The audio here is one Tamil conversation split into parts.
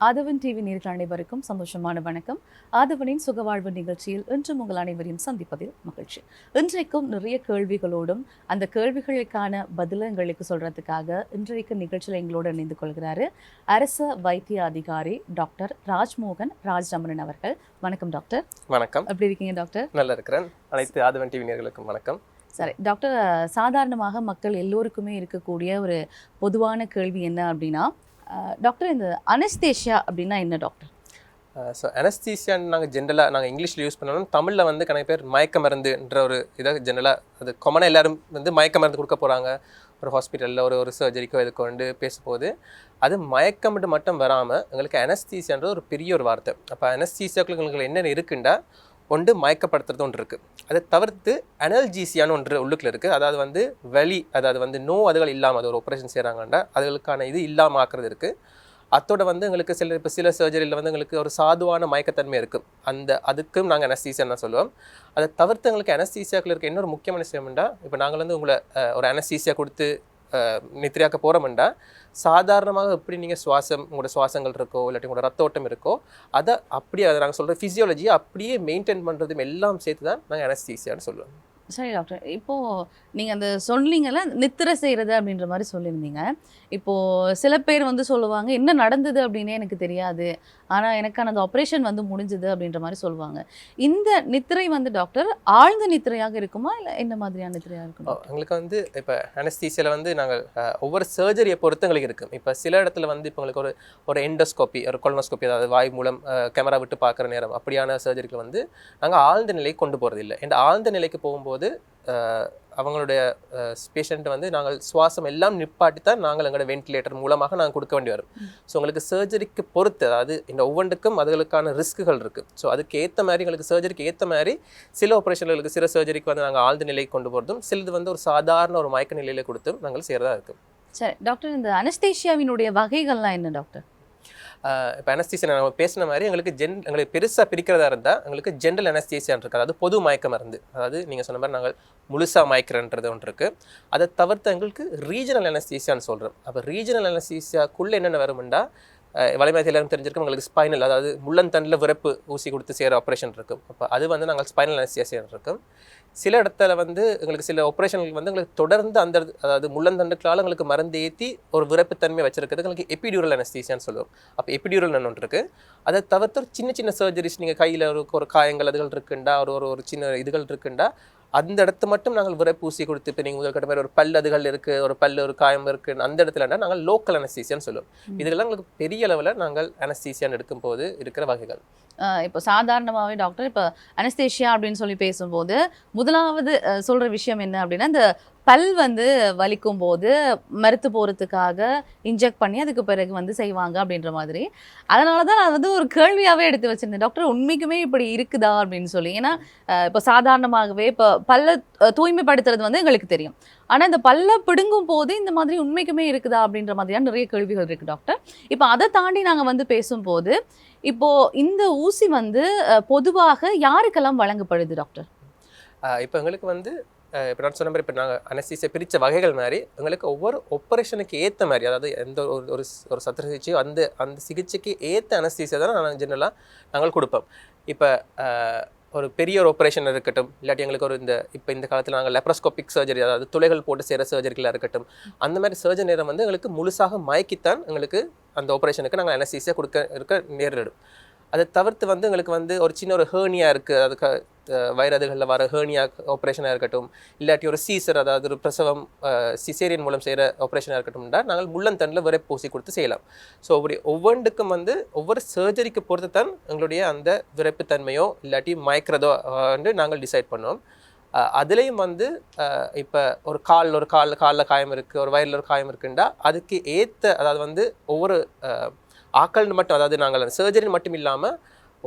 ஆதவன் டிவி நேயர்கள் அனைவருக்கும் சந்தோஷமான வணக்கம். ஆதவனின் சுகவாழ்வு நிகழ்ச்சியில் இன்றும் உங்கள் அனைவரையும் சந்திப்பதில் மகிழ்ச்சி. இன்றைக்கும் நிறைய கேள்விகளோடும் அந்த கேள்விகளுக்கான பதிலை எங்களுக்கு சொல்றதுக்காக இன்றைக்கு நிகழ்ச்சியில் எங்களோடு இணைந்து கொள்கிறாரு அரச வைத்திய அதிகாரி டாக்டர் ராஜ்மோகன் ராஜ்ரமணன் அவர்கள். வணக்கம் டாக்டர். வணக்கம். எப்படி இருக்கீங்க டாக்டர்? நல்லா இருக்கிறேன். அனைத்து ஆதவன் டிவி நேயர்களுக்கும் வணக்கம். சரி டாக்டர், சாதாரணமாக மக்கள் எல்லோருக்குமே இருக்கக்கூடிய ஒரு பொதுவான கேள்வி என்ன அப்படின்னா, டாக்டர் இந்த அனஸ்தேஷியா அப்படின்னா என்ன டாக்டர்? ஸோ அனஸ்தீசியான்னு நாங்கள் ஜென்ரலாக நாங்கள் இங்கிலீஷில் யூஸ் பண்ணணும். தமிழில் வந்து கணக்கு பேர் மயக்க மருந்துன்ற ஒரு இதாக ஜென்ரலாக அது காமனாக எல்லோரும் வந்து மயக்க மருந்து கொடுக்க போகிறாங்க ஒரு ஹாஸ்பிட்டலில் ஒரு சர்ஜரிக்கோ இதுக்கு வந்து பேசும்போது அது மயக்கம் மட்டும் வராமல் எங்களுக்கு அனஸ்தீசியான்றது ஒரு பெரிய ஒரு வார்த்தை. அப்போ அனஸ்தீசியாக்களுக்கு எங்களுக்கு என்னென்ன இருக்குண்டா ஒன்று மயக்கப்படுத்துறது ஒன்று இருக்குது. அதை தவிர்த்து அனல்ஜீசியான்னு ஒன்று உள்ளுக்குள்ள இருக்குது. அதாவது வந்து வலி, அதாவது வந்து அதுகள் இல்லாமல் அது ஒரு ஆப்ரேஷன் செய்கிறாங்கன்னா அதுகளுக்கான இது இல்லாமல் ஆக்குறது இருக்குது. அதோட வந்து எங்களுக்கு சில சர்ஜரியில் வந்து எங்களுக்கு ஒரு சாதுவான மயக்கத்தன்மை இருக்குது. அதுக்கும் நாங்கள் அனஸ்தீசியான்னு தான் சொல்லுவோம். அதை தவிர்த்து எங்களுக்கு அனஸ்தீசியாக்கள் இருக்க இன்னொரு முக்கியமான விஷயம்டா, இப்போ நாங்கள் வந்து உங்களை ஒரு அனஸ்தீசியா கொடுத்து நித்திரையாக்க போகிறோம்டா சாதாரணமாக எப்படி நீங்கள் உங்களோட சுவாசங்கள் இருக்கோ இல்லாட்டி உங்களோட ரத்த ஓட்டம் இருக்கோ அதை நாங்கள் சொல்கிற ஃபிசியாலஜியை அப்படியே மெயின்டைன் பண்ணுறதும் எல்லாம் சேர்த்து தான் நாங்கள் அனஸ்தீசியான்னு சொல்லுவோம். சரி டாக்டர், இப்போது நீங்கள் அந்த சொன்னீங்கல்ல நித்திரை செய்கிறது அப்படின்ற மாதிரி சொல்லியிருந்தீங்க. இப்போது சில பேர் வந்து சொல்லுவாங்க, என்ன நடந்தது அப்படின்னே எனக்கு தெரியாது, ஆனால் எனக்கான அந்த ஆப்ரேஷன் வந்து முடிஞ்சுது அப்படின்ற மாதிரி சொல்லுவாங்க. இந்த நித்திரை வந்து டாக்டர் ஆழ்ந்த நித்திரையாக இருக்குமா இல்லை என்ன மாதிரியான நித்திரையாக இருக்கும்? எங்களுக்கு வந்து இப்போ அனஸ்தீசியாவில் வந்து நாங்கள் ஒவ்வொரு சர்ஜரியை பொறுத்து எங்களுக்கு இருக்குது. இப்போ சில இடத்துல வந்து இப்போ உங்களுக்கு ஒரு எண்டோஸ்கோப்பி, ஒரு கொலனோஸ்கோப்பி, அதாவது வாய் மூலம் கேமரா விட்டு பார்க்குற நேரம் அப்படியான சர்ஜரிக்கு வந்து நாங்கள் ஆழ்ந்த நிலைக்கு கொண்டு போகிறது இல்லை. இந்த ஆழ்ந்த நிலைக்கு போகும்போது அவங்களுடைய பேஷண்ட்டை வந்து நாங்கள் சுவாசம் எல்லாம் நிப்பாட்டி தான் நாங்கள் எங்களோட வென்டிலேட்டர் மூலமாக நாங்கள் கொடுக்க வேண்டி வரும். ஸோ உங்களுக்கு சர்ஜரிக்கு பொறுத்து, அதாவது இந்த ஒவ்வொன்றுக்கும் அதுகளுக்கான ரிஸ்க்குகள் இருக்குது. ஸோ அதுக்கு ஏற்ற மாதிரி எங்களுக்கு சர்ஜரிக்கு ஏற்ற மாதிரி சில ஆப்ரேஷன்களுக்கு சில சர்ஜரிக்கு வந்து நாங்கள் ஆழ்ந்த நிலைக்கு கொண்டு போகிறதும் சிலது வந்து ஒரு சாதாரண ஒரு மயக்க நிலையில் கொடுத்தும் நாங்கள் செய்கிறதா இருக்குது. சரி டாக்டர், இந்த அனஸ்தேஷியாவினுடைய வகைகள்லாம் என்ன டாக்டர்? இப்போ அனஸ்தீசியா நம்ம பேசின மாதிரி எங்களுக்கு பெருசாக பிரிக்கிறதா இருந்தால் எங்களுக்கு ஜென்ரல் அனஸ்தீசியான்னு இருக்குது. அதாவது பொது மயக்க மருந்து, அதாவது நீங்கள் சொன்ன மாதிரி நாங்கள் முழுசாக மயக்கிறன்றது ஒன்று இருக்குது. அதை தவிர்த்து எங்களுக்கு ரீஜனல் அனஸ்தீசியான்னு சொல்கிறோம். அப்போ ரீஜனல் அனஸ்தீசியாக்குள்ளே என்னென்ன வரும்னா வலைமயத்தில் எல்லாரும் தெரிஞ்சிருக்கும், எங்களுக்கு ஸ்பைனல், அதாவது முள்ளந்தண்டில் விறப்பு ஊசி கொடுத்து செய்கிற ஆப்ரேஷன் இருக்கும். அப்போ அது வந்து நாங்கள் ஸ்பைனல் அனஸ்தீசியா இருக்கும். சில இடத்துல வந்து எங்களுக்கு சில ஆப்ரேஷன்களுக்கு வந்து எங்களுக்கு தொடர்ந்து அதாவது முள்ளந்தண்டுகளால் எங்களுக்கு மருந்து ஏற்றி ஒரு விறப்புத்தன்மை வச்சிருக்கிறது எங்களுக்கு எபிடியூரல் அனஸ்தீசியான்னு சொல்லுவோம். அப்போ எபிடியூரல் ஒன்று இருக்குது. அதை தவிர்த்து சின்ன சின்ன சர்ஜரிஸ், நீங்கள் கையில் ஒரு காயங்கள் அதுகள் இருக்குண்டா, ஒரு சின்ன இதுகள் இருக்குண்டா அந்த இடத்து மட்டும் நாங்கள் விறப்பு ஊசி கொடுத்து, இப்போ நீங்கள் முதல் கட்ட மாதிரி ஒரு பல் அதுகள் இருக்குது, ஒரு காயம் இருக்குது, அந்த இடத்துலன்னா நாங்கள் லோக்கல் அனஸ்தீசியான்னு சொல்லுவோம். இதெல்லாம் எங்களுக்கு பெரிய அளவில் நாங்கள் அனஸ்தீசியான்னு எடுக்கும்போது இருக்கிற வகைகள். இப்போ சாதாரணமாகவே டாக்டர், இப்போ அனஸ்தேஷியா அப்படின்னு சொல்லி பேசும்போது முதலாவது சொல்கிற விஷயம் என்ன அப்படின்னா, இந்த பல் வந்து வலிக்கும் போது மருத்து போகிறதுக்காக இன்ஜெக்ட் பண்ணி அதுக்கு பிறகு வந்து செய்வாங்க அப்படின்ற மாதிரி. அதனால தான் நான் வந்து ஒரு கேள்வியாகவே எடுத்து வச்சுருந்தேன், டாக்டர் உண்மைக்குமே இப்படி இருக்குதா அப்படின்னு சொல்லி. ஏன்னா இப்போ சாதாரணமாகவே இப்போ பல்லை தூய்மைப்படுத்துறது வந்து எங்களுக்கு தெரியும், ஆனால் இந்த பல்லை பிடுங்கும் போது இந்த மாதிரி உண்மைக்குமே இருக்குதா அப்படின்ற மாதிரியான நிறைய கேள்விகள் இருக்குது டாக்டர். இப்போ அதை தாண்டி நாங்கள் வந்து பேசும்போது, இப்போது இந்த ஊசி வந்து பொதுவாக யாருக்கெல்லாம் வழங்கப்படுது டாக்டர்? இப்போ எங்களுக்கு வந்து இப்போ நான் சொன்ன மாதிரி இப்போ நாங்கள் அனஸ்தீசியா பிரித்த வகைகள் மாதிரி எங்களுக்கு ஒவ்வொரு ஆப்ரேஷனுக்கு ஏற்ற மாதிரி, அதாவது எந்த ஒரு சத்திர சிகிச்சையோ அந்த சிகிச்சைக்கு ஏற்ற அனஸ்தீசியா தான் நாங்கள் ஜென்ரலாக நாங்கள் கொடுப்போம். இப்போ ஒரு பெரிய ஒரு ஆப்ரேஷன் இருக்கட்டும், இல்லாட்டி எங்களுக்கு இப்போ இந்த காலத்தில் நாங்கள் லெப்ரோஸ்கோபிக் சர்ஜரி, அதாவது துளைகள் போட்டு செய்கிற சர்ஜரிகளாக இருக்கட்டும், அந்த மாதிரி சர்ஜரி நேரம் வந்து எங்களுக்கு முழுசாக மயக்கித்தான் எங்களுக்கு அந்த ஆப்ரேஷனுக்கு நாங்கள் அனஸ்தீசியா கொடுக்க நேரிடும். அதை தவிர்த்து வந்து எங்களுக்கு வந்து ஒரு சின்ன ஒரு ஹேர்னியா இருக்குது, அதுக்கு வயிறதுகளில் வர ஹேர்னியா ஆப்ரேஷனாக இருக்கட்டும், இல்லாட்டி ஒரு சீசர், அதாவது ஒரு பிரசவம் சிசேரியன் மூலம் செய்கிற ஆப்ரேஷனாக இருக்கட்டும்னா நாங்கள் முள்ளந்தண்டில் விறப்பு ஊசி கொடுத்து செய்யலாம். ஸோ ஒவ்வொன்றுக்கும் வந்து ஒவ்வொரு சர்ஜரிக்கு பொறுத்து தான் எங்களுடைய அந்த விறப்புத்தன்மையோ இல்லாட்டி மயக்கிறதோ வந்து நாங்கள் டிசைட் பண்ணுவோம். அதுலேயும் வந்து இப்போ ஒரு காலில் காயம் இருக்குது, ஒரு வயிறில் ஒரு காயம் இருக்குண்டா அதுக்கு ஏற்ற, அதாவது வந்து ஒவ்வொரு ஆக்கள்னு மட்டும், அதாவது நாங்கள் அந்த சர்ஜரி மட்டும் இல்லாமல்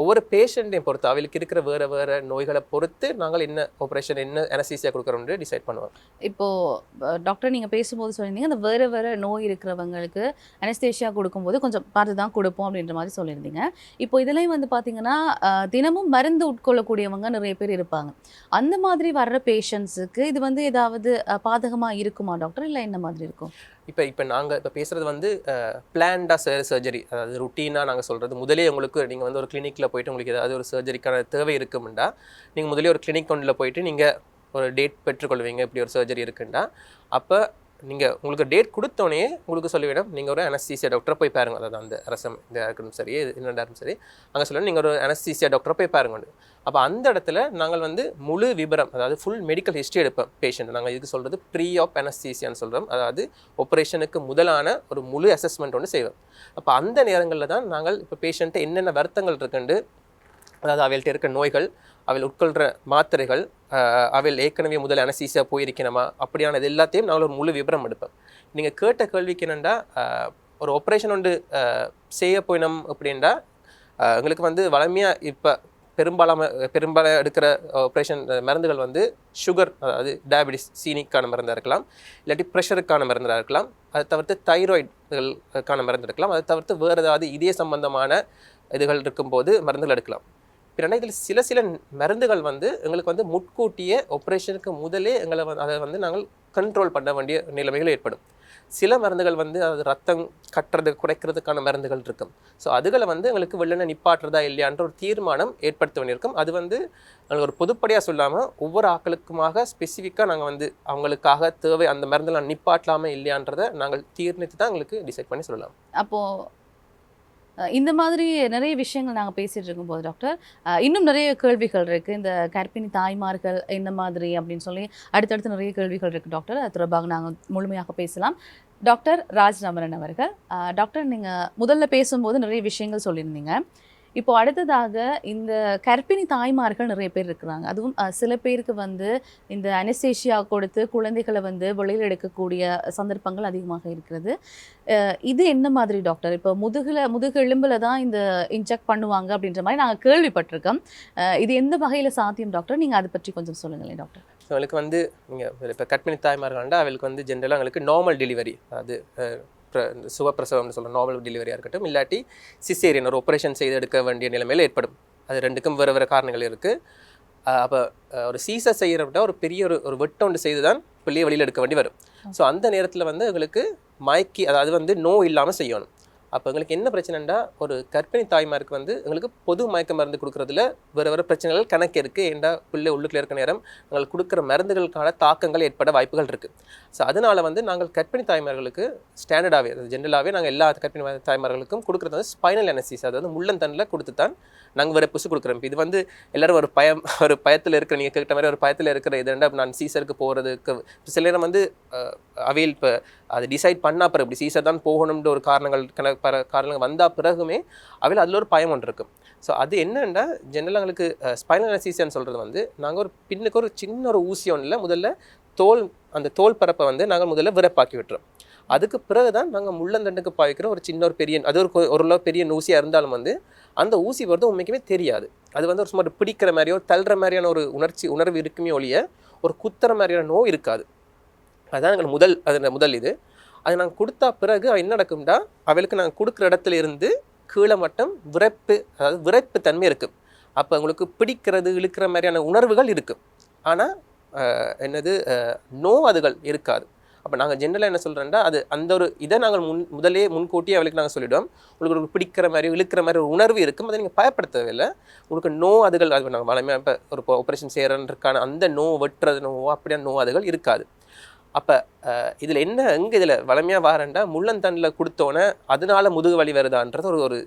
ஒவ்வொரு பேஷண்ட்டையும் பொறுத்து அவளுக்கு இருக்கிற வேறு நோய்களை பொறுத்து நாங்கள் என்ன ஆப்ரேஷன், என்ன அனஸ்தீசியா கொடுக்குறோம்னு டிசைட் பண்ணுவோம். இப்போது டாக்டர் நீங்கள் பேசும்போது சொல்லியிருந்தீங்க, அந்த வேறு நோய் இருக்கிறவங்களுக்கு அனஸ்தேஷியா கொடுக்கும்போது கொஞ்சம் பார்த்து தான் கொடுப்போம் அப்படின்ற மாதிரி சொல்லியிருந்தீங்க. இப்போ இதுலேயும் வந்து பார்த்திங்கன்னா தினமும் மருந்து உட்கொள்ளக்கூடியவங்க நிறைய பேர் இருப்பாங்க. அந்த மாதிரி வர்ற பேஷண்ட்ஸுக்கு இது வந்து ஏதாவது பாதகமாக இருக்குமா டாக்டர், இல்லை என்ன மாதிரி இருக்கும்? இப்போ நாங்கள் இப்போ பேசுகிறது வந்து பிளான்டாக சர்ஜரி, அதாவது ருட்டீனாக நாங்கள் சொல்கிறது முதலே உங்களுக்கு நீங்கள் வந்து ஒரு கிளினிக்கில் போயிட்டு உங்களுக்கு ஏதாவது ஒரு சர்ஜரிக்கான தேவை இருக்குமுண்டா நீங்கள் முதலே ஒரு கிளினிக் ஒன்றில் போயிட்டு நீங்கள் ஒரு டேட் பெற்றுக்கொள்வீங்க, இப்படி ஒரு சர்ஜரி இருக்குண்டா. அப்போ நீங்கள் உங்களுக்கு டேட் கொடுத்தோடனே உங்களுக்கு சொல்ல வேணும் நீங்கள் ஒரு அனஸ்தீசியா டாக்டரை போய் பாருங்க. அதாவது அந்த ரசம் இந்த இருக்கணும் சரி என்னடாரும் சரி அங்கே சொல்லணும் நீங்கள் ஒரு அனஸ்தீசியா டாக்டரை போய் பாருங்க. அப்போ அந்த இடத்துல நாங்கள் வந்து முழு விபரம், அதாவது ஃபுல் மெடிக்கல் ஹிஸ்ட்ரி எடுப்போம் பேஷண்ட். நாங்கள் இதுக்கு சொல்கிறது ப்ரீ ஆப் அனஸ்தீசியான்னு சொல்கிறோம். அதாவது ஆப்ரேஷனுக்கு முதலான ஒரு முழு அசஸ்மெண்ட் ஒன்று செய்வோம். அப்போ அந்த நேரங்களில் தான் நாங்கள் இப்போ பேஷண்ட்டு என்னென்ன வருத்தங்கள் இருக்குண்டு, அதாவது அவள்கிட்ட இருக்க நோய்கள், அவள் உட்கொள்கிற மாத்திரைகள், அவள் ஏற்கனவே முதல் அனஸ்தீசியா போயிருக்கணுமா, அப்படியானது எல்லாத்தையும் நாங்கள் ஒரு முழு விபரம் எடுப்போம். நீங்கள் கேட்ட கேள்விக்கு என்னென்னா ஒரு ஆப்ரேஷன் ஒன்று செய்ய போயினோம் அப்படின்னா எங்களுக்கு வந்து வளமையாக இப்போ பெரும்பாலும் எடுக்கிற ஆப்ரேஷன் மருந்துகள் வந்து சுகர், அதாவது டயபெட்டிஸ் சீனிக்கான மருந்தாக இருக்கலாம், இல்லாட்டி ப்ரெஷருக்கான மருந்தாக இருக்கலாம், அதை தவிர்த்து தைராய்டுகளுக்கான மருந்து எடுக்கலாம், அதை தவிர்த்து வேறு ஏதாவது இதய சம்பந்தமான இதுகள் இருக்கும்போது மருந்துகள் எடுக்கலாம். பிறகு இதில் சில மருந்துகள் வந்து எங்களுக்கு வந்து முட்கூட்டியே ஆப்ரேஷனுக்கு முதலே எங்களை அதை வந்து நாங்கள் கண்ட்ரோல் பண்ண வேண்டிய நிலைமைகள் ஏற்படும். சில மருந்துகள் வந்து அது ரத்தம் கட்டுறது குறைக்கிறதுக்கான மருந்துகள் இருக்கும். ஸோ அதுகளை வந்து எங்களுக்கு வெள்ளனை நிப்பாட்டுறதா இல்லையான்ற ஒரு தீர்மானம் ஏற்படுத்த வேண்டியிருக்கும். அது வந்து எங்களுக்கு ஒரு பொதுப்படியாக சொல்லாமல் ஒவ்வொரு ஆக்களுக்குமாக ஸ்பெசிஃபிக்காக நாங்கள் வந்து அவங்களுக்காக தேவை அந்த மருந்துலாம் நிப்பாட்டலாமல் இல்லையான்றதை நாங்கள் தீர்ணித்து தான் எங்களுக்கு டிசைட் பண்ணி சொல்லலாம். அப்போது இந்த மாதிரி நிறைய விஷயங்கள் நாங்கள் பேசிகிட்டு இருக்கும்போது டாக்டர், இன்னும் நிறைய கேள்விகள் இருக்குது. இந்த கர்ப்பிணி தாய்மார்கள் என்ன மாதிரி அப்படின்னு சொல்லி அடுத்தடுத்து நிறைய கேள்விகள் இருக்குது டாக்டர். அது தொடர்பாக நாங்கள் முழுமையாக பேசலாம். டாக்டர் ராஜ்ரமணன் அவர்கள், டாக்டர் நீங்கள் முதல்ல பேசும்போது நிறைய விஷயங்கள் சொல்லியிருந்தீங்க. இப்போ அடுத்ததாக இந்த கர்ப்பிணி தாய்மார்கள் நிறைய பேர் இருக்கிறாங்க. அதுவும் சில பேருக்கு வந்து இந்த அனஸ்தேஷியா கொடுத்து குழந்தைகளை வந்து வெளியில் எடுக்கக்கூடிய சந்தர்ப்பங்கள் அதிகமாக இருக்கிறது. இது என்ன மாதிரி டாக்டர்? இப்போ முதுகு எலும்பில் தான் இந்த இன்ஜெக்ட் பண்ணுவாங்க அப்படின்ற மாதிரி நாங்கள் கேள்விப்பட்டிருக்கோம். இது எந்த வகையில் சாத்தியம் டாக்டர்? நீங்கள் அதை பற்றி கொஞ்சம் சொல்லுங்களேன் டாக்டர். அவளுக்கு வந்து நீங்கள் இப்போ கர்ப்பிணி தாய்மார்கள்னா அவளுக்கு வந்து ஜென்ரலாக அவங்களுக்கு நார்மல் டெலிவரி, அது சுகப்பிரசவம்னு சொல்கிற நார்மல் டெலிவரியாக இருக்கட்டும், இல்லாட்டி சிசேரியன் ஒரு ஆப்ரேஷன் செய்து எடுக்க வேண்டிய நிலைமையில் ஏற்படும். அது ரெண்டுக்கும் வேறு காரணங்கள் இருக்குது. அப்போ ஒரு சீசர் செய்கிறப்ப ஒரு பெரிய ஒரு வெட்டொண்டு செய்து தான் பிள்ளையை வெளியில் எடுக்க வேண்டி வரும். ஸோ அந்த நேரத்தில் வந்து எங்களுக்கு மயக்கி, அதாவது வந்து நோ இல்லாமல் செய்யணும். அப்போ எங்களுக்கு என்ன பிரச்சனைண்டா, ஒரு கர்ப்பிணி தாய்மாருக்கு வந்து எங்களுக்கு பொது மயக்க மருந்து கொடுக்குறதுல வேறு பிரச்சனைகள் கணக்கு இருக்குது. ஏண்டா பிள்ளை உள்ளுக்குள்ள இருக்க நேரம் எங்களுக்கு கொடுக்குற மருந்துகளுக்கான தாக்கங்கள் ஏற்பட வாய்ப்புகள் இருக்குது. ஸோ அதனால் வந்து நாங்கள் கர்ப்பிணி தாய்மார்களுக்கு ஸ்டாண்டர்டாகவே, அது ஜென்ரலாகவே நாங்கள் எல்லா கர்ப்பிணி தாய்மார்களுக்கும் கொடுக்குறது வந்து ஸ்பைனல் அனஸ்தீசியா, அதாவது முள்ளந்தண்டில் கொடுத்து தான் நாங்கள் வேறு புதுசு கொடுக்குறோம். இப்போ இது வந்து எல்லோரும் ஒரு பயத்தில் இருக்கிற, நீங்கள் கேட்ட மாதிரி ஒரு பயத்தில் இருக்கிற இதுண்டா நான் சீசருக்கு போகிறதுக்கு சில நேரம் வந்து அவையில் இப்போ அதை டிசைட் பண்ணால் பிறகு இப்படி சீசர் தான் போகணும்ன்ற ஒரு காரணங்கள் வந்தால் பிறகுமே அவையில் அதில் ஒரு பயம் ஒன்று இருக்கும். ஸோ அது என்னென்னா ஜென்ரலாக எங்களுக்கு ஸ்பைனல் அனஸ்தீசியான்னு சொல்கிறது வந்து நாங்கள் ஒரு பின்னுக்கு ஒரு சின்ன ஒரு ஊசி ஒன்றில் முதல்ல அந்த தோல் பரப்பை வந்து நாங்கள் முதல்ல விரைப்பாக்கி விட்டுறோம். அதுக்கு பிறகு தான் நாங்கள் முள்ளந்தண்டுக்கு பாய்க்கிற ஒரு சின்ன ஒரு பெரிய, அது ஒரு பெரிய ஊசியாக இருந்தாலும் வந்து அந்த ஊசி வருது உண்மைக்குமே தெரியாது. அது வந்து ஒரு சும்மா பிடிக்கிற மாதிரியோ தள்ளுற மாதிரியான ஒரு உணர்வு இருக்குமே ஒழிய ஒரு குத்துற மாதிரியான நோய் இருக்காது. அதுதான் எங்களுக்கு முதல் இது. அது நாங்கள் கொடுத்தா பிறகு என்ன நடக்கும்னா, அவளுக்கு நாங்கள் கொடுக்குற இடத்துல இருந்து கீழே மட்டும் விரைப்பு தன்மை இருக்குது. அப்போ உங்களுக்கு பிடிக்கிறது இழுக்கிற மாதிரியான உணர்வுகள் இருக்குது. ஆனால் அதுகள் இருக்காது. அப்போ நாங்கள் ஜென்ரலாக என்ன சொல்கிறேன்னா, அது அந்த ஒரு இதை நாங்கள் முன்கூட்டியே அவளுக்கு நாங்கள் சொல்லிவிடுவோம். உங்களுக்கு ஒரு பிடிக்கிற மாதிரி இழுக்கிற மாதிரி ஒரு உணர்வு இருக்கும், அதை நீங்கள் பயப்படுத்தவில்லை. உங்களுக்கு அதுகள் அது நாங்கள் வளமையாக இப்போ ஒரு ஆப்ரேஷன் செய்கிறதுக்கான அந்த வெட்டுறது அப்படியான அதுகள் இருக்காது. அப்போ இதில் எங்கே இதில் வளமையாக வாரண்டா முள்ளந்தண்டில் கொடுத்தோன்னே அதனால முதுகு வலி வருதான்றது ஒரு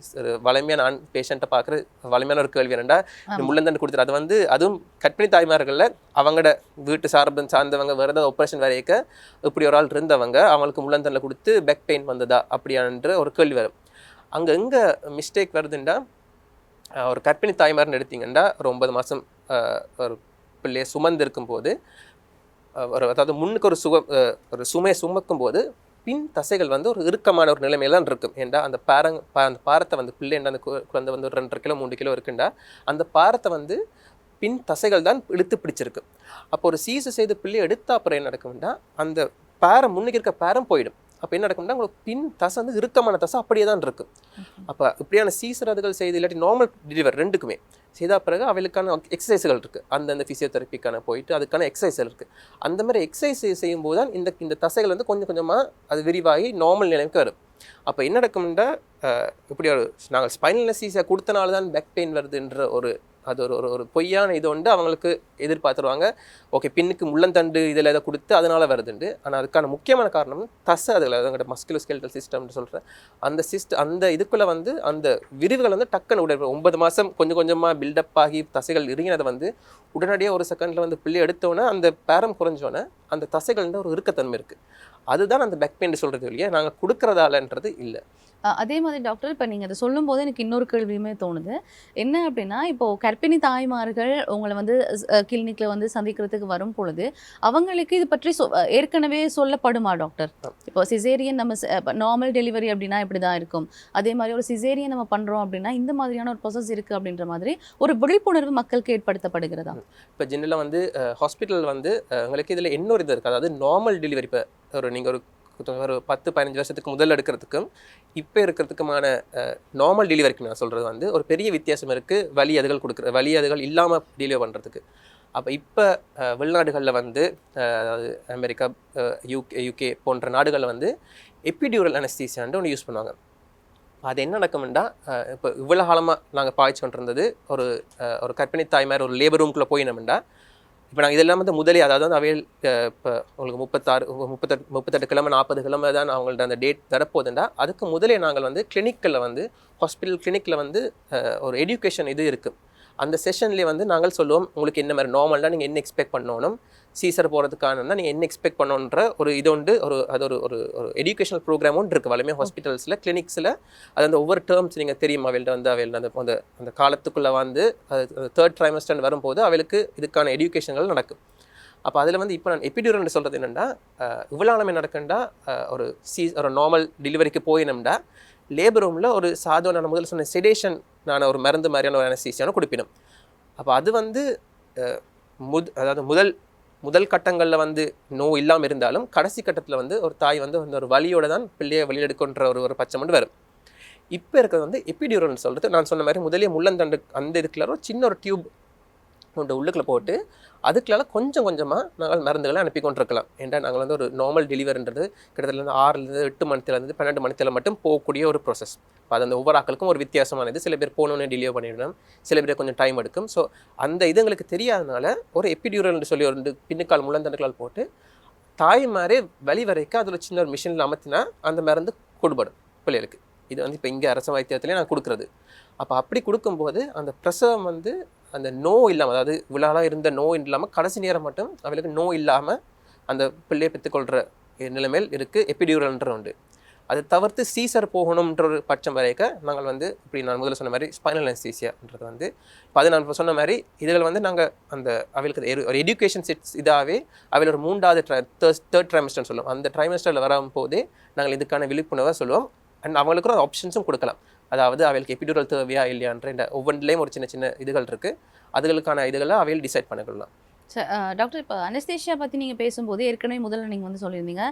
வளமையாக நான் பேஷண்ட்டை பார்க்குற வளமையான ஒரு கேள்வி என்னென்னா, இந்த முள்ளந்தண்டு கொடுத்துரு அது வந்து அதுவும் கர்ப்பிணி தாய்மார்களில் அவங்களோட வீட்டு சார்ந்தவங்க வேறு ஏதாவது ஆப்ரேஷன் வரைக்க இப்படி ஒரு ஆள் இருந்தவங்க அவங்களுக்கு முள்ளந்தண்டில் கொடுத்து பேக் பெயின் வந்ததா அப்படின்ற ஒரு கேள்வி வரும். அங்கே எங்கே மிஸ்டேக் வருதுண்டா, ஒரு கர்ப்பிணி தாய்மார்னு எடுத்திங்கன்னா ஒரு 9 மாதம் ஒரு பிள்ளையை சுமந்து இருக்கும்போது அதாவது முன்னுக்கு ஒரு சுமையை சுமக்கும் போது பின் தசைகள் வந்து ஒரு இறுக்கமான ஒரு நிலைமையில தான் இருக்கும். ஏண்டா அந்த பாரத்தை வந்து பிள்ளை அந்த குழந்தை வந்து ஒரு 2.5 கிலோ 3 கிலோ இருக்குண்டா அந்த பாரத்தை வந்து பின் தசைகள் தான் இழுத்து பிடிச்சிருக்கு. அப்போ ஒரு சீசர் செய்து பிள்ளை எடுத்தா அப்புறம் என்ன நடக்கும்னா, அந்த முன்னுக்கு இருக்க பேரம் போயிடும். அப்போ என்ன நடக்கும்னா, உங்களுக்கு பின் தசை வந்து இறுக்கமான தசை அப்படியே தான் இருக்கும். அப்போ இப்படியான சீசர் அதுகள் செய்து இல்லாட்டி நார்மல் டெலிவரி ரெண்டுக்குமே செய்த பிறகு அவளுக்கான எக்ஸசைஸ்கள் இருக்குது, அந்தந்த ஃபிசியோதெரப்பிக்கான போயிட்டு அதுக்கான எக்ஸசைஸ்கள் இருக்குது. அந்த மாதிரி எக்ஸசைஸ் செய்யும்போது தான் இந்த தசைகள் வந்து கொஞ்சம் கொஞ்சமாக அது விரிவாகி நார்மல் நிலைக்கு வரும். அப்போ என்ன நடக்கும்னா இப்படி நாங்கள் ஸ்பைனல் அனஸ்தீசியா கொடுத்தனால தான் பேக் பெயின் வருதுன்ற அது ஒரு பொய்யான இது உண்டு அவங்களுக்கு எதிர்பார்த்துருவாங்க. ஓகே, பின்னுக்கு முள்ளந்தண்டு இதில் இதை கொடுத்து அதனால் வருதுண்டு. ஆனால் அதுக்கான முக்கியமான காரணம் தசை, அதில் அதோட மஸ்குலோஸ்கெலட்டல் சிஸ்டம்னு சொல்கிறேன் அந்த இதுக்குள்ளே வந்து அந்த விரிவுகள் வந்து டக்குன்னு 9 மாதம் கொஞ்சம் கொஞ்சமாக பில்டப் ஆகி தசைகள் இறங்கினதை வந்து உடனடியாக ஒரு செகண்டில் வந்து பிள்ளை எடுத்தோன்னே அந்த பேரம் குறைஞ்சோன்னே அந்த தசைகள்ன்ற ஒரு இறுக்கத்தன்மை இருக்குது. அதுதான் அந்த பேக் பெயின் சொல்கிறது இல்லையா, நாங்கள் கொடுக்குறதாலன்றது இல்லை. அதே மாதிரி டாக்டர், இப்போ நீங்கள் அதை சொல்லும்போது எனக்கு இன்னொரு கேள்வியுமே தோணுது. என்ன அப்படின்னா, இப்போது கர்ப்பிணி தாய்மார்கள் உங்களை வந்து கிளினிக்கில் வந்து சந்திக்கிறதுக்கு வரும் பொழுது அவங்களுக்கு இது பற்றி ஏற்கனவே சொல்லப்படுமா டாக்டர்? இப்போ சிசேரியன் நம்ம நார்மல் டெலிவரி அப்படின்னா இப்படி தான் இருக்கும், அதே மாதிரி ஒரு சிசேரியன் நம்ம பண்ணுறோம் அப்படின்னா இந்த மாதிரியான ஒரு ப்ராசஸ் இருக்குது அப்படின்ற மாதிரி ஒரு விழிப்புணர்வு மக்களுக்கு ஏற்படுத்தப்படுகிறதா? இப்போ ஜென்ரலாக வந்து ஹாஸ்பிட்டல் வந்து உங்களுக்கு இதில் இன்னொரு இது இருக்குது. அதாவது நார்மல் டெலிவரி இப்போ நீங்கள் ஒரு 10-15 வருஷத்துக்கு முதல்ல எடுக்கிறதுக்கும் இப்போ இருக்கிறதுக்குமான நார்மல் டெலிவரிக்கு நான் சொல்கிறது வந்து ஒரு பெரிய வித்தியாசம் இருக்குது. வலி அதுகள் இல்லாமல் டெலிவரி பண்ணுறதுக்கு. அப்போ இப்போ வெளிநாடுகளில் வந்து அதாவது அமெரிக்கா, யூகே போன்ற நாடுகளில் வந்து எபிடியூரல் அனஸ்தீசியான்னு ஒன்று யூஸ் பண்ணுவாங்க. அது என்ன நடக்கும்னா, இப்போ இவ்வளோ காலமாக நாங்கள் பாய்ச்சி கொண்டிருந்தது ஒரு கர்ப்பிணி தாய்மார் ஒரு லேபர் ரூம்குள்ளே போயினோம்னா, இப்போ நாங்கள் இதெல்லாம் வந்து முதலே, அதாவது வந்து அவையில் இப்போ உங்களுக்கு 38 கிழமை 40 கிழமை தான் அவங்கள்ட்ட அந்த டேட் தரப்போகுதுண்டா, அதுக்கு முதலே நாங்கள் வந்து கிளினிக்கில் வந்து ஹாஸ்பிட்டல் கிளினிக்கில் வந்து ஒரு எஜுகேஷன் இது இருக்குது. அந்த செஷன்லேயே வந்து நாங்கள் சொல்லுவோம், உங்களுக்கு என்ன மாதிரி நார்மல்னா நீங்கள் என்ன எக்ஸ்பெக்ட் பண்ணணும், சீசர் போகிறதுக்கானனா நீங்கள் என்ன எக்ஸ்பெக்ட் பண்ணணுன்ற இது உண்டு. அது ஒரு எஜுகேஷனல் ப்ரோக்ராம் ஒன்று இருக்குது வலிமை ஹாஸ்பிட்டல்ஸில், கிளினிக்ஸில். அது அந்த ஒவ்வொரு டேர்ம்ஸ் நீங்கள் தெரியும் அவையில் அந்த காலத்துக்குள்ளே வந்து 3rd trimester வரும்போது அவளுக்கு இதுக்கான எஜுகேஷன்கள் நடக்கும். அப்போ அதில் வந்து இப்போ நான் எபிடியூரல்னு சொல்கிறது என்னென்னா, இவ்வளோ நாளமே நடக்குண்டா ஒரு நார்மல் டெலிவரிக்கு போயினோம்டா லேபர் ரூமில் ஒரு சாதாரண நான் முதல்ல சொன்ன செடேஷன் நான் ஒரு மருந்து மாதிரியான ஒரு அனஸ்தீசியான கொடுப்பினோம். அப்போ அது வந்து அதாவது முதல் கட்டங்களில் வந்து நோய் இல்லாமல் இருந்தாலும் கடைசி கட்டத்தில் வந்து ஒரு தாய் வந்து ஒரு வலியோடு தான் பிள்ளையை வெளியெடுக்கின்ற ஒரு பச்சை மட்டும் வரும். இப்போ இருக்கிறது வந்து எபிடியூரல்னு சொல்கிறது, நான் சொன்ன மாதிரி முதலே முள்ளந்தண்டு அந்த இதுக்குள்ள ஒரு சின்ன ஒரு டியூப் உள்ளுக்குள்ளே போட்டு அதுக்குள்ள கொஞ்சம் கொஞ்சமாக நாங்கள் மருந்துகளை அனுப்பி கொண்டிருக்கலாம். ஏன்னா நாங்கள் வந்து ஒரு நார்மல் டெலிவரின்றது கிட்டத்தட்ட 6-8 மணிலேருந்து 12 மணித்தில் மட்டும் போகக்கூடிய ஒரு ப்ராசஸ். அது அந்த ஒவ்வொரு ஆக்களுக்கும் ஒரு வித்தியாசமானது. சில பேர் போனோன்னே டெலிவரி பண்ணிடணும், சில பேர் கொஞ்சம் டைம் எடுக்கும். ஸோ அந்த இது எங்களுக்கு தெரியாதனால ஒரு எபிடியூரல்னு சொல்லி ஒரு பின்னுக்கால் முள்ளந்தண்டுகளால் போட்டு தாய்மாரே வலி வரைக்கும் அதில் சின்ன ஒரு மிஷினில் அமர்த்தினா அந்த மருந்து கொடுபடும் பிள்ளைகளுக்கு. இது வந்து இப்போ இங்கே அரசு வைத்தியத்திலே நான் கொடுக்குறது. அப்போ அப்படி கொடுக்கும்போது அந்த பிரசவம் வந்து அந்த நோய் இல்லாமல், அதாவது விழாலாம் இருந்த நோய் இல்லாமல் கடைசி நேரம் மட்டும் அவளுக்கு நோய் இல்லாமல் அந்த பிள்ளையை பெற்றுக்கொள்கிற நிலைமையில் இருக்குது எபிடியூரல்ன்ற உண்டு. அதை தவிர்த்து சீசர் போகணுன்ற ஒரு பட்சம் வரைக்கும் நாங்கள் வந்து இப்படி நான் முதல்ல சொன்ன மாதிரி ஸ்பைனல் அனஸ்தீசியான்றது வந்து இப்போ அது நான் சொன்ன மாதிரி இதுகள் வந்து நாங்கள் அந்த அவளுக்கு ஒரு எஜுகேஷன் செட்ஸ் இதாகவே அவள் ஒரு 3rd trimester சொல்லுவோம். அந்த ட்ரைமஸ்டரில் வரும்போதே நாங்கள் இதுக்கான விழிப்புணர்வை சொல்லுவோம். அண்ட் அவங்களுக்கு ஒரு ஆப்ஷன்ஸும் கொடுக்கலாம். அதாவது அவளுக்கு எபிடியூரல் தேவையா இல்லையான்ற இந்த ஒவ்வொன்றிலையும் ஒரு சின்ன சின்ன இதுகள் இருக்குது. அதுகளுக்கான இதுகளை அவையில் டிசைட் பண்ணிக்கலாம். டாக்டர், இப்போ அனஸ்தேஷியா பற்றி நீங்கள் பேசும்போது ஏற்கனவே முதல்ல நீங்கள் வந்து சொல்லியிருந்தீங்க,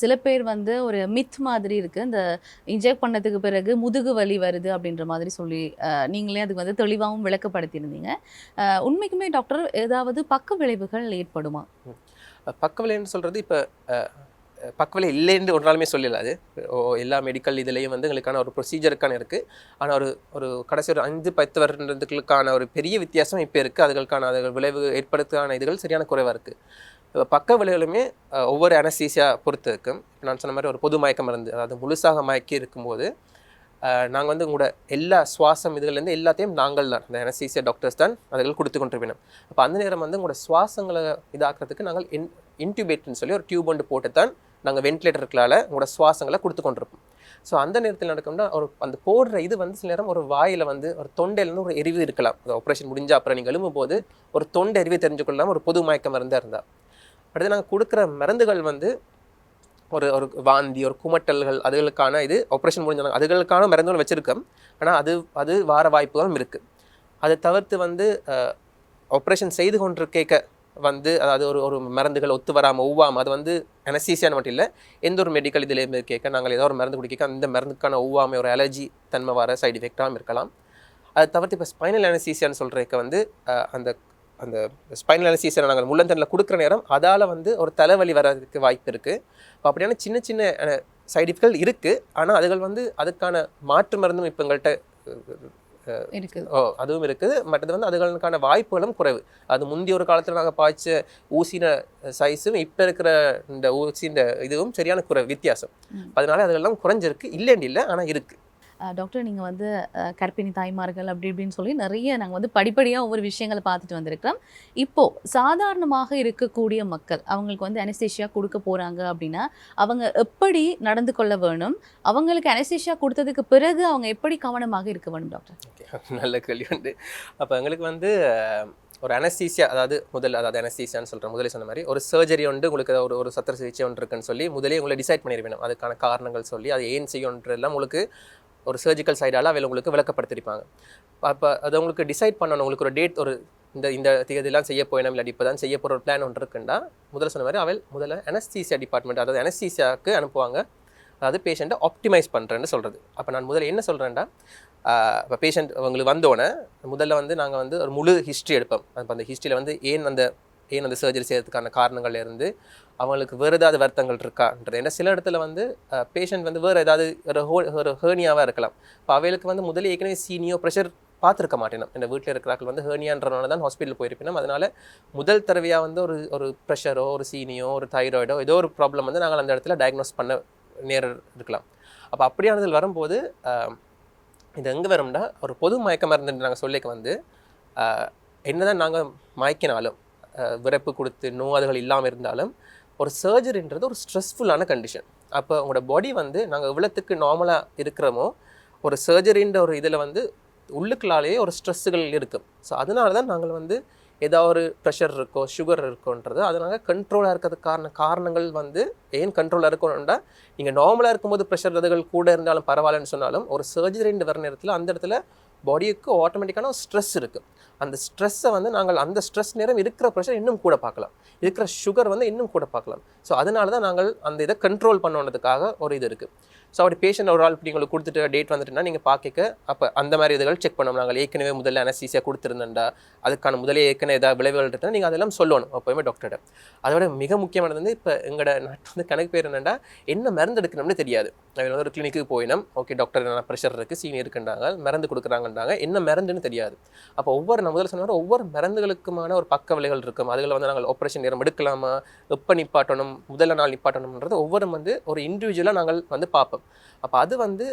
சில பேர் வந்து ஒரு மித் மாதிரி இருக்குது, இந்த இன்ஜெக்ட் பண்ணதுக்கு பிறகு முதுகு வலி வருது அப்படின்ற மாதிரி சொல்லி நீங்களே அதுக்கு வந்து தெளிவாகவும் விளக்கப்படுத்தியிருந்தீங்க. உண்மைக்குமே டாக்டர் ஏதாவது பக்க விளைவுகள் ஏற்படுமா? பக்க விளைவுன்னு சொல்கிறது இப்போ பக்கவில்லை இல்லைன்னு ஒரு நாளுமே சொல்லலாது. எல்லா மெடிக்கல் இதுலேயும் வந்து எங்களுக்கான ஒரு ப்ரொசீஜருக்கான இருக்குது. ஆனால் ஒரு கடைசி ஒரு 5-10 வருடங்களுக்கான ஒரு பெரிய வித்தியாசம் இப்போ இருக்குது. அதுகளுக்கான விளைவு ஏற்படுத்தான இதுகள் சரியான குறைவாக இருக்குது. இப்போ பக்க விளைவுகளுமே ஒவ்வொரு அனஸ்தீசியா பொறுத்து இருக்கும். இப்போ நான் சொன்ன மாதிரி ஒரு பொது மயக்கம் இருந்து, அதாவது முழுசாக மயக்கி இருக்கும்போது நாங்கள் வந்து உங்களோட எல்லா சுவாசம் இதுலேருந்து எல்லாத்தையும் நாங்கள் தான், அந்த அனஸ்தீசியா டாக்டர்ஸ் தான் அதுகள் கொடுத்து கொண்டிருப்பினோம். அப்போ அந்த நேரம் வந்து உங்களோட சுவாசங்களை இதாக்குறதுக்கு நாங்கள் இன்டியூபேட்னு சொல்லி ஒரு டியூப் ஒன்று போட்டு தான் நாங்கள் வென்டிலேட்டருக்களால் உங்களோட சுவாசங்களை கொடுத்து கொண்டிருப்போம். ஸோ அந்த நேரத்தில் நடக்கும்னா அந்த போடுற இது வந்து சில நேரம் ஒரு வாயில் வந்து ஒரு தொண்டையிலேருந்து ஒரு எரிவு இருக்கலாம். அந்த ஆப்ரேஷன் முடிஞ்சால் அப்புறம் நீங்கள் எழும்பும்போது ஒரு தொண்டை எரிவு தெரிஞ்சுக்கொள்ளாமல் ஒரு பொது மயக்க மருந்தாக இருந்தால், அடுத்து நாங்கள் கொடுக்குற மருந்துகள் வந்து ஒரு வாந்தி, ஒரு குமட்டல்கள், அதுகளுக்கான இது ஆப்ரேஷன் முடிஞ்சாங்க அதுகளுக்கான மருந்துகள் வச்சுருக்கோம். ஆனால் அது வார வாய்ப்புகளும் இருக்குது. அதை தவிர்த்து வந்து ஆப்ரேஷன் செய்து கொண்டிருக்க வந்து அதாவது ஒரு மருந்துகள் ஒத்து வராமல் ஒவ்வாமல், அது வந்து அனஸ்தீசியான்னு மட்டும் இல்லை, எந்த ஒரு மெடிக்கல் இதுலேருந்து கேட்க நாங்கள் ஏதோ ஒரு மருந்து குடிக்க அந்த மருந்துக்கான ஒவ்வாமை ஒரு அலர்ஜி தன்மை வர சைடு எஃபெக்டாகவும் இருக்கலாம். அதை தவிர்த்து இப்போ ஸ்பைனல் அனஸ்தீசியான்னு சொல்கிறதுக்கு வந்து அந்த அந்த ஸ்பைனல் அனஸ்தீசியா நாங்கள் முள்ளந்தண்டில் கொடுக்குற நேரம் அதால் வந்து ஒரு தலைவலி வர்றதுக்கு வாய்ப்பு இருக்குது. இப்போ அப்படியான சின்ன சின்ன சைட் எஃபெக்ட்கள் இருக்குது. ஆனால் அதுகள் வந்து அதுக்கான மாற்று மருந்தும் இப்போ எங்கள்கிட்ட இருக்குது. அதுவும் இருக்குது. மற்றது வந்து அதுகளுக்கான வாய்ப்புகளும் குறைவு. அது முந்தைய ஒரு காலத்தில் நாங்கள் பாய்ச்ச ஊசின சைஸும் இப்போ இருக்கிற இந்த ஊசின்ற இதுவும் சரியான வித்தியாசம். அதனால அதுகள்லாம் குறைஞ்சிருக்கு, இல்லைன்னு இல்லை, ஆனால் இருக்குது. டாக்டர், நீங்கள் வந்து கர்ப்பிணி தாய்மார்கள் அப்படி இப்படின்னு சொல்லி நிறைய நாங்கள் வந்து படிப்படியாக ஒவ்வொரு விஷயங்களை பார்த்துட்டு வந்திருக்கிறோம். இப்போது சாதாரணமாக இருக்கக்கூடிய மக்கள் அவங்களுக்கு வந்து அனஸ்தீசியா கொடுக்க போகிறாங்க அப்படின்னா அவங்க எப்படி நடந்து கொள்ள வேணும்? அவங்களுக்கு அனஸ்தீசியா கொடுத்ததுக்கு பிறகு அவங்க எப்படி கவனமாக இருக்க வேணும் டாக்டர்? ஓகே, நல்ல கேள்வி உண்டு. அப்போ எங்களுக்கு வந்து ஒரு அனஸ்தீசியா, அதாவது அனஸ்தீசியான்னு சொல்கிறேன், முதலே சொன்ன மாதிரி ஒரு சர்ஜரி உண்டு, உங்களுக்கு ஒரு சத்திர சிகிச்சை ஒன்று இருக்குன்னு சொல்லி முதலே உங்களை டிசைட் பண்ணிடுவேணும். அதுக்கான காரணங்கள் சொல்லி அதை ஏன் செய்யணுன்றெல்லாம் உங்களுக்கு ஒரு சர்ஜிக்கல் சைடால் அவையில் உங்களுக்கு விளக்கப்படுத்திருப்பாங்க. அப்போ அதை உங்களுக்கு டிசைட் பண்ணணும். உங்களுக்கு ஒரு டேட், ஒரு இந்த தேதியெல்லாம் செய்ய போயிடும், இல்லாட்டி இப்போ தான் செய்ய போகிற ஒரு பிளான் ஒன்று இருக்குன்னா முதல்ல சொன்ன மாதிரி முதல்ல அனஸ்தீசியா டிபார்ட்மெண்ட், அதாவது அனஸ்தீசியாவுக்கு அனுப்புவாங்க. அதாவது பேஷண்ட்டை ஆப்டிமைஸ் பண்ணுறேன்னு சொல்கிறது. அப்போ நான் முதல்ல என்ன சொல்கிறேன்டா, இப்போ பேஷண்ட் உங்களுக்கு வந்தோடனே முதல்ல வந்து நாங்கள் வந்து ஒரு முழு ஹிஸ்ட்ரி எடுப்போம். அப்போ அந்த ஹிஸ்ட்ரியில் வந்து ஏன் அந்த சர்ஜரி செய்யறதுக்கான காரணங்கள்ல இருந்து அவங்களுக்கு வேறு ஏதாவது வருத்தங்கள் இருக்கான்றது. ஏன்னா சில இடத்துல வந்து பேஷண்ட் வந்து வேறு ஏதாவது ஒரு ஹேர்னியாவாக இருக்கலாம். இப்போ அவைகளுக்கு வந்து முதல்ல ஏற்கனவே சீனியோ ப்ரெஷர் பார்த்துருக்க மாட்டேன். இந்த வீட்டில் இருக்கிறார்கள் வந்து ஹேர்னியான்றனால தான் ஹாஸ்பிட்டல் போயிருப்பேன். அதனால் முதல் தடவையாக வந்து ஒரு ப்ரெஷரோ ஒரு சீனியோ ஒரு தைராய்டோ ஏதோ ஒரு ப்ராப்ளம் வந்து நாங்கள் அந்த இடத்துல டயக்னோஸ் பண்ண நேரம் இருக்கலாம். அப்போ அப்படியானதில் வரும்போது இது எங்கே வரும்னா, ஒரு பொது மயக்க மருந்து நாங்கள் சொல்லிக்க வந்து என்னதான் நாங்கள் மயக்கினாலும் விரைப்பு கொடுத்து நோயாளிகள் இல்லாமல் இருந்தாலும் ஒரு சர்ஜரின்றது ஒரு ஸ்ட்ரெஸ்ஃபுல்லான கண்டிஷன். அப்போ உங்களோட பாடி வந்து நாங்கள் எவ்வளோத்துக்கு நார்மலாக இருக்கிறோமோ ஒரு சர்ஜரின்ற ஒரு இதில் வந்து உள்ளுக்குள்ளாலேயே ஒரு ஸ்ட்ரெஸ்ஸுகள் இருக்கும். ஸோ அதனால தான் நாங்கள் வந்து ஏதாவது ஒரு ப்ரெஷர் இருக்கோ சுகர் இருக்கோன்றது அதனால கண்ட்ரோலாக இருக்கிறதுக்கான காரணங்கள் வந்து ஏன் கண்ட்ரோலாக இருக்கணும்னா, நீங்கள் நார்மலாக இருக்கும்போது ப்ரெஷர் அதுகள் கூட இருந்தாலும் பரவாயில்லன்னு சொன்னாலும் ஒரு சர்ஜரின்னு வர நேரத்தில் அந்த இடத்துல பாடிக்கு ஆட்டோமேட்டிக்கான ஒரு ஸ்ட்ரெஸ் இருக்குது. அந்த ஸ்ட்ரெஸ்ஸை வந்து நாங்கள் அந்த ஸ்ட்ரெஸ் நேரம் இருக்கிற ப்ரெஷர் இன்னும் கூட பார்க்கலாம், இருக்கிற சுகர் வந்து இன்னும் கூட பார்க்கலாம். ஸோ அதனால தான் நாங்கள் அந்த இதை கண்ட்ரோல் பண்ணணுன்றதுக்காக ஒரு இது இருக்குது. ஸோ அப்படி பேஷண்ட் ஒரு ஆள் இப்படி உங்களுக்கு கொடுத்துட்டு டேட் வந்துட்டுனா நீங்கள் பார்க்க அப்போ அந்த மாதிரி இதுகள் செக் பண்ணணும். நாங்கள் ஏற்கனவே முதல்ல அனஸ்தீசியா கொடுத்துருந்தேன்டா, அதுக்கான முதலே ஏற்கனவே ஏதாவது விளைவுகள் இருக்குன்னா நீங்கள் அதெல்லாம் சொல்லணும் எப்போயுமே டாக்டர்கிட்ட. அதோட மிக முக்கியமானது வந்து இப்போ எங்களோட நாட்டு வந்து கணக்கு பேர் என்னென்னா, என்ன மருந்து எடுக்கணும்னு தெரியாது. அதில் வந்து ஒரு கிளினிக்கு போயினோம், ஓகே டாக்டர் என்ன ப்ரெஷர் இருக்குது சீனியர் இருக்குன்றாங்க, மருந்து கொடுக்குறாங்கன்றாங்க, என்ன மருந்துன்னு தெரியாது. அப்போ நான் முதல்ல சொன்ன ஒவ்வொரு மருந்துகளுக்குமான ஒரு பக்க விலைகள் இருக்கும். அதில் வந்து நாங்கள் ஆப்ரேஷன் நேரம் எடுக்கலாமா, எப்போ நிப்பாட்டணும், முதல்ல நாள் நிப்பாட்டணும்ன்றது ஒவ்வொரு வந்து ஒரு இண்டிவிஜுவலாக நாங்கள் வந்து பார்ப்போம். அப்போ அது வந்து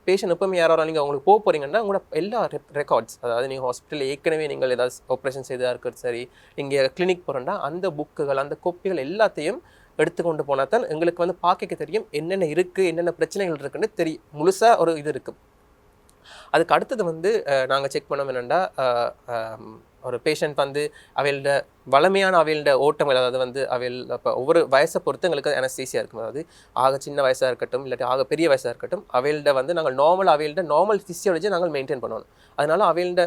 பேஷண்ட் எப்பவுமே யாராவது நீங்கள் அவங்களுக்கு போக போகிறீங்கன்னா உங்களோட எல்லா ரெக்கார்ட்ஸ், அதாவது நீங்கள் ஹாஸ்பிட்டலில் ஏற்கனவே நீங்கள் ஏதாவது ஆப்ரேஷன் செய்ததாக இருக்கிறது சரி, நீங்கள் கிளினிக் போகிறோன்னா அந்த புக்குகள் அந்த கோப்பிகள் எல்லாத்தையும் எடுத்துக்கொண்டு போனால் தான் எங்களுக்கு வந்து பார்க்க தெரியும் என்னென்ன இருக்குது, என்னென்ன பிரச்சனைகள் இருக்குன்னு தெரியும், முழுசாக ஒரு இது இருக்குது. அதுக்கு அடுத்தது வந்து நாங்கள் செக் பண்ணோம் என்னென்னா, ஒரு பேஷண்ட் வந்து அவையோட வளமையான அவையோட ஓட்டங்கள், அதாவது வந்து அவையில் இப்போ ஒவ்வொரு வயசை பொறுத்து எங்களுக்கு அனஸ்தீசியா இருக்கும். அதாவது ஆக சின்ன வயசாக இருக்கட்டும் இல்லாட்டி ஆக பெரிய வயசாக இருக்கட்டும், அவையோட வந்து நாங்கள் அவையோட நார்மல் ஃபிசியாலஜி நாங்கள் மெயின்டைன் பண்ணணும். அதனால அவையோட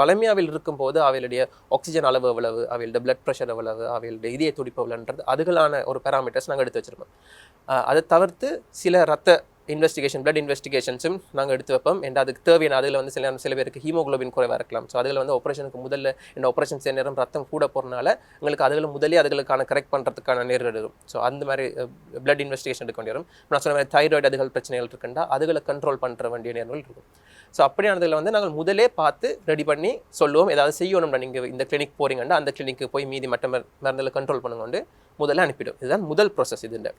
வளமையாக அவையில் இருக்கும்போது அவையுடைய ஆக்சிஜன் அளவு எவ்வளவு, அவையோட பிளட் ப்ரெஷர் எவ்வளவு, அவையோட இதய துடிப்பு எவ்வளோன்றது அதுகளான ஒரு பேராமீட்டர்ஸ் நாங்கள் எடுத்து வச்சுருப்போம். அதை தவிர்த்து சில ரத்த பிளட் இன்வெஸ்டிகேஷன்ஸும் நாங்கள் எடுத்து வைப்போம். ஏன்னா அதுக்கு தேவையான அதில் வந்து சில பேருக்கு ஹீமோகுளோபின் குறைவாக இருக்கலாம். ஸோ அதில் வந்து ஆப்ரேஷனுக்கு முதல்ல இந்த ஆப்ரேஷன் செய்ய நேரம் ரத்தம் கூட போகிறனால எங்களுக்கு அதில் முதலே அதுகளுக்கான கரெக்ட் பண்ணுறதுக்கான நேரம் இருக்கும். ஸோ அந்த மாதிரி பிளட் இன்வெஸ்டிகேஷன் எடுக்க வேண்டிய வரும். நான் சொன்ன மாதிரி தைராய்டு அதுகள் பிரச்சனைகள் இருக்குண்டா அதுகளை கண்ட்ரோல் பண்ணுற வேண்டிய நேரங்கள் இருக்கும். ஸோ அப்படியானதில் வந்து நாங்கள் முதலே பார்த்து ரெடி பண்ணி சொல்லுவோம், ஏதாவது செய்யணும்னா நீங்கள் இந்த கிளினிக் போகிறீங்கன்னா அந்த கிளினிக்கு போய் மீதி மற்ற மருந்தில் கண்ட்ரோல் பண்ணுங்கொண்டு முதல்ல அனுப்பிடும். இதுதான் முதல் ப்ராசஸ். இதுண்ட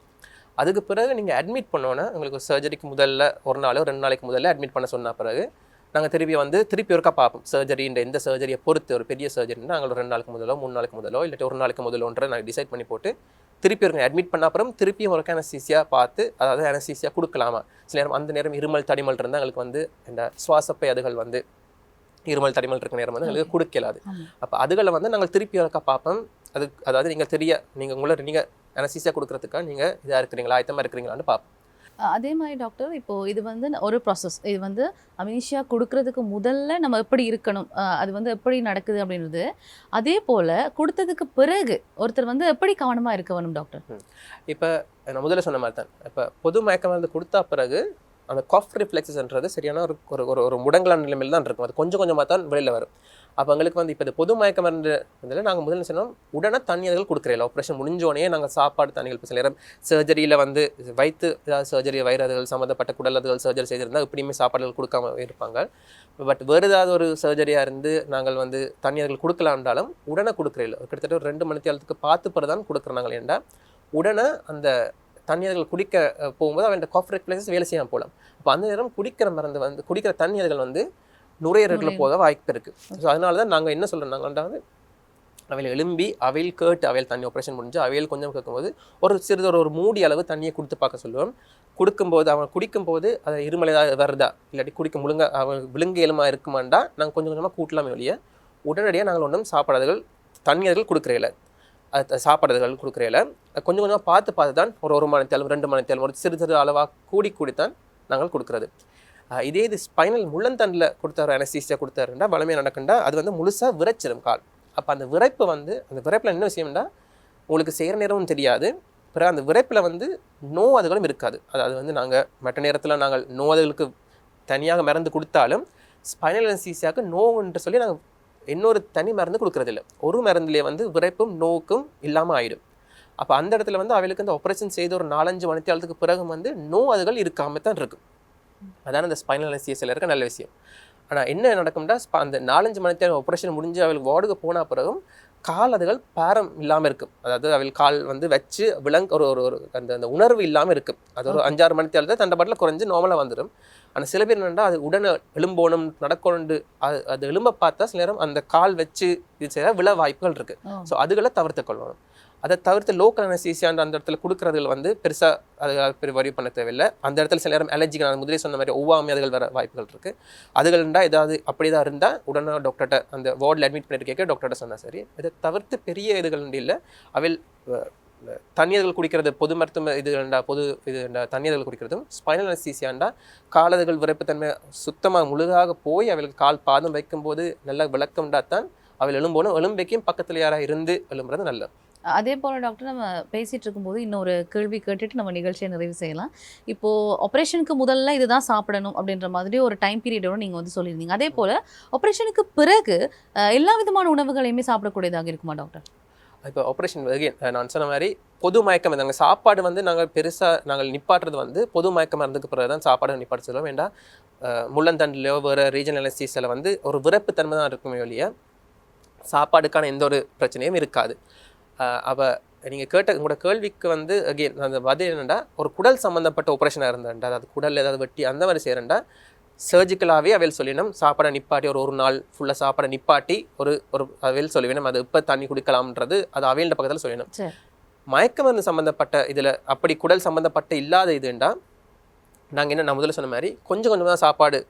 அதுக்கு பிறகு நீங்கள் அட்மிட் பண்ணோன்னா உங்களுக்கு சர்ஜரிக்கு முதல்ல ஒரு நாளோ 2 நாளைக்கு முதல்ல அட்மிட் பண்ண சொன்ன பிறகு நாங்கள் திருப்பி ஒருக்கா பார்ப்போம். சர்ஜரின்ற எந்த சர்ஜரியை பொறுத்து, ஒரு பெரிய சர்ஜரின்னா நாங்கள் 2 நாளைக்கு முதலோ 3 நாளைக்கு முதலோ இல்லாட்டி 1 நாளைக்கு முதலோன்ற நாங்கள் டிசைட் பண்ணி போட்டு திருப்பி ஒரு அட்மிட் பண்ண அப்புறம் திருப்பியும் ஒரு அனஸ்தீசியா பார்த்து, அதாவது அனஸ்தீசியா கொடுக்கலாமா. சில நேரம் அந்த நேரம் இருமல் தடிமல் இருந்தால் எங்களுக்கு வந்து இந்த சுவாசப்பை அதுகள் வந்து இருமல் தடிமல் இருக்கிற நேரம் வந்து எங்களுக்கு கொடுக்கலாது. அப்போ அதுகளை வந்து நாங்கள் திருப்பி ஒருக்கா பார்ப்போம். அதாவது நீங்கள் அனஸ்தீசியா கொடுக்கறதுக்காக நீங்கள் இதாக இருக்கிறீங்களா, ஆயத்தமாக இருக்கிறீங்களான்னு பார்ப்போம். அதே மாதிரி டாக்டர், இப்போது இது வந்து ஒரு ப்ராசஸ். இது வந்து அனஸ்தீசியா கொடுக்கறதுக்கு முதல்ல நம்ம எப்படி இருக்கணும், அது வந்து எப்படி நடக்குது அப்படின்றது. அதே போல் கொடுத்ததுக்கு பிறகு ஒருத்தர் வந்து எப்படி கவனமாக இருக்க வேணும் டாக்டர்? இப்போ நான் முதல்ல சொன்ன மாதிரி தான், இப்போ பொது மயக்க மருந்து கொடுத்தா பிறகு அந்த காஃப் ரிஃப்ளெக்ஸஸ்ன்றது சரியான ஒரு ஒரு ஒரு ஒரு முடங்கலான நிலைமையில் தான் இருக்கும். அது கொஞ்சம் கொஞ்சமாக தான் வெளியில் வரும். அப்போ எங்களுக்கு வந்து இப்போ இந்த பொது மயக்க மருந்து இதில் நாங்கள் முதல்ல சொன்னோம், உடனே தண்ணீர்கள் கொடுக்குறதில்ல. ஆப்ரேஷன் முடிஞ்சோடனே நாங்கள் சாப்பாடு தண்ணிகள் இப்போ சில நேரம் சர்ஜரியில் வந்து வயிற்று ஏதாவது சர்ஜரி வயிறுகள் சம்மந்தப்பட்ட குடல்கள் சர்ஜரி செய்திருந்தால் இப்படியுமே சாப்பாடுகள் கொடுக்காம இருப்பாங்க. பட் வேறு ஏதாவது ஒரு சர்ஜரியாக இருந்து நாங்கள் வந்து தண்ணீர்கள் கொடுக்கலான்றாலும் உடனே கொடுக்குறதில்ல. கிட்டத்தட்ட ஒரு 2 மணி நேரத்துக்கு பார்த்து பிறகு தான் கொடுக்குறோம் நாங்கள். ஏன்டா உடனே அந்த தண்ணீர்கள் குடிக்க போகும்போது அவன் காஃப் ரிஃப்ளெக்ஸஸ் வேலை செய்யாமல் போகலாம். அப்போ அந்த நேரம் குடிக்கிற மருந்து வந்து குடிக்கிற தண்ணீர்கள் வந்து நுரையீரலுக்குள்ள போக வாய்ப்பு இருக்குது. ஸோ அதனால தான் நாங்கள் என்ன சொல்கிறோம், நாங்கள் வந்து அவையில் எலும்பி அவையில் கேட்டு அவையில் தண்ணி ஆப்ரேஷன் முடிஞ்சு அவையில் கொஞ்சம் கேட்கும்போது ஒரு சிறிது ஒரு மூடி அளவு தண்ணியை கொடுத்து பார்க்க சொல்லுவோம். கொடுக்கும்போது அவன் குடிக்கும்போது அதை இருமல் ஏதாவது வருதா இல்லாட்டி குடிக்க முழுங்க அவன் விழுங்க எலுமா இருக்குமாண்டா நாங்கள் கொஞ்சம் கொஞ்சமாக கூட்டலாமே வெளியே உடனடியாக நாங்கள் ஒன்றும் சாப்பாடுகள் தண்ணீர்கள் கொடுக்குறதில்ல. அது சாப்பாடுகள் கொடுக்குறதில்ல. கொஞ்சம் கொஞ்சமாக பார்த்து தான் ஒரு மணி நேரம் 2 மணி நேரம் ஒரு சிறு அளவாக கூடித்தான் நாங்கள் கொடுக்குறது. இதே இது ஸ்பைனல் முள்ளந்தண்டில் கொடுத்தாரு அனஸ்தீசியா கொடுத்தாருன்னா வளமையாக நடக்குண்டா அது வந்து முழுசாக விரைச்சிடும் கால். அப்போ அந்த விரைப்பு வந்து அந்த விரைப்பில் என்ன விஷயம்னா உங்களுக்கு செய்கிற நேரமும் தெரியாது. பிறகு அந்த விரைப்பில் வந்து நோவாதுகளும் இருக்காது. அதாவது வந்து நாங்கள் மற்ற நேரத்தில் நாங்கள் நோவாதுகளுக்கு தனியாக மருந்து கொடுத்தாலும் ஸ்பைனல் அனஸ்தீசியாவுக்கு நோவுன்ற சொல்லி நாங்கள் இன்னொரு தனி மருந்து கொடுக்குறதில்ல. ஒரு மருந்துலேயே வந்து விரைப்பும் நோவுக்கும் இல்லாமல் ஆகிடும். அப்போ அந்த இடத்துல வந்து அவளுக்கு இந்த ஆப்ரேஷன் செய்த ஒரு 4-5 மணி நேரத்துக்கு பிறகு வந்து நோவாதுகள் இருக்காமல் தான் இருக்கும். அதான இந்த ஸ்பைனல் அனஸ்தீசியாவில் இருக்க நல்ல விஷயம். ஆனால் என்ன நடக்கும்னா அந்த 4-5 மணி நேரம் ஆப்ரேஷன் முடிஞ்சு அவளுக்கு வார்டுக்கு போன பிறகும் கால் அதுகள் பாரம் இல்லாமல் இருக்கும். அதாவது அவள் கால் வந்து வச்சு ஒரு ஒரு அந்த உணர்வு இல்லாமல் இருக்கும். அது ஒரு 5-6 மணி நேரத்தில் தண்டை குறைஞ்சு நார்மலாக வந்துடும். ஆனால் சில பேர் என்னென்னா அது உடனே எலும்போணும் நடக்கொண்டு அது எலும்ப பார்த்தா சில நேரம் அந்த கால் வச்சு இது செய்ய விழ வாய்ப்புகள் இருக்குது. ஸோ அதுகளை தவிர்த்து கொள்ளணும். அதை தவிர்த்து லோக்கல் அனஸ்தீசியான்ற அந்த இடத்துல கொடுக்குறதுகள் வந்து பெருசாக அது வரி பண்ண தேவையில்லை. அந்த இடத்துல சில நேரம் அலர்ஜிக்கு நான் முதலே சொன்ன மாதிரி ஒவ்வாமை அதுகள் வர வாய்ப்புகள் இருக்குது. அதுகள்ண்டா ஏதாவது அப்படி தான் இருந்தால் உடனே டாக்டர்கிட்ட அந்த வார்டில் அட்மிட் பண்ணிட்டு கேட்க டாக்டர்கிட்ட சொன்னால் சரி. இதை தவிர்த்து பெரிய இதுகள் இல்லை. அவையில் தண்ணீர்கள் குடிக்கிறது பொது மருத்துவ இதுண்டா தண்ணீர்கள் குடிக்கிறதும் ஸ்பைனல் அனஸ்தீசியாண்டா காலதுகள் விரைப்புத்தன்மை சுத்தமாக முழுதாக போய் அவளுக்கு கால் பாதம் வைக்கும்போது நல்ல விளக்கம்டா தான் அவள் எலும்போனும் எலும்பைக்கும் பக்கத்தில் யாராக இருந்து எலும்புறது நல்லது. அதே போல் டாக்டர் நம்ம பேசிகிட்டு இருக்கும்போது இன்னொரு கேள்வி கேட்டுட்டு நம்ம நிகழ்ச்சியை நிறைவு செய்யலாம். இப்போது ஆப்ரேஷனுக்கு முதல்ல இதுதான் சாப்பிடணும் அப்படின்ற மாதிரி ஒரு டைம் பீரியடோடு நீங்கள் வந்து சொல்லியிருந்தீங்க. அதே போல் ஆப்ரேஷனுக்கு பிறகு எல்லா விதமான உணவுகளையுமே சாப்பிடக்கூடியதாக இருக்குமா டாக்டர்? இப்போ ஆப்ரேஷன் நான் சொன்ன மாதிரி பொது மயக்கம் நாங்கள் சாப்பாடு வந்து நாங்கள் நிப்பாட்டுறது வந்து பொது மயக்க மருந்துக்கு பிறகு தான் சாப்பாடு நிப்பாட்ட சொல்லுவோம். வேண்டாம் முள்ளந்தண்டிலையோ வேறு ரீஜனல் அனஸ்தீசியாவில் வந்து ஒரு விரைப்புத்தன்மை தான் இருக்குமே ஒழிய சாப்பாடுக்கான எந்த ஒரு பிரச்சனையும் இருக்காது. அப்போ நீங்கள் கேட்ட உங்களோட கேள்விக்கு வந்து அகெயின் அந்த பதில் என்னென்னா ஒரு குடல் சம்மந்தப்பட்ட ஆப்ரேஷனாக இருந்தாண்டா அதாவது குடல் ஏதாவது வெட்டி அந்த மாதிரி செய்கிறேன்டா சர்ஜிக்கலாகவே அவையில் சொல்லினோம் சாப்பாடை நிப்பாட்டி ஒரு நாள் ஃபுல்லாக சாப்பாடை நிப்பாட்டி ஒரு அவையில் சொல்லிவிடும் அது இப்போ தண்ணி குடிக்கலாம்ன்றது அது அவையில்ட பக்கத்தில் சொல்லிடணும். மயக்க மருந்து சம்மந்தப்பட்ட இதில் அப்படி குடல் சம்மந்தப்பட்ட இல்லாத இதுண்டா நாங்கள் நான் முதல்ல சொன்ன மாதிரி கொஞ்சம் கொஞ்சமாக தான் சாப்பாடு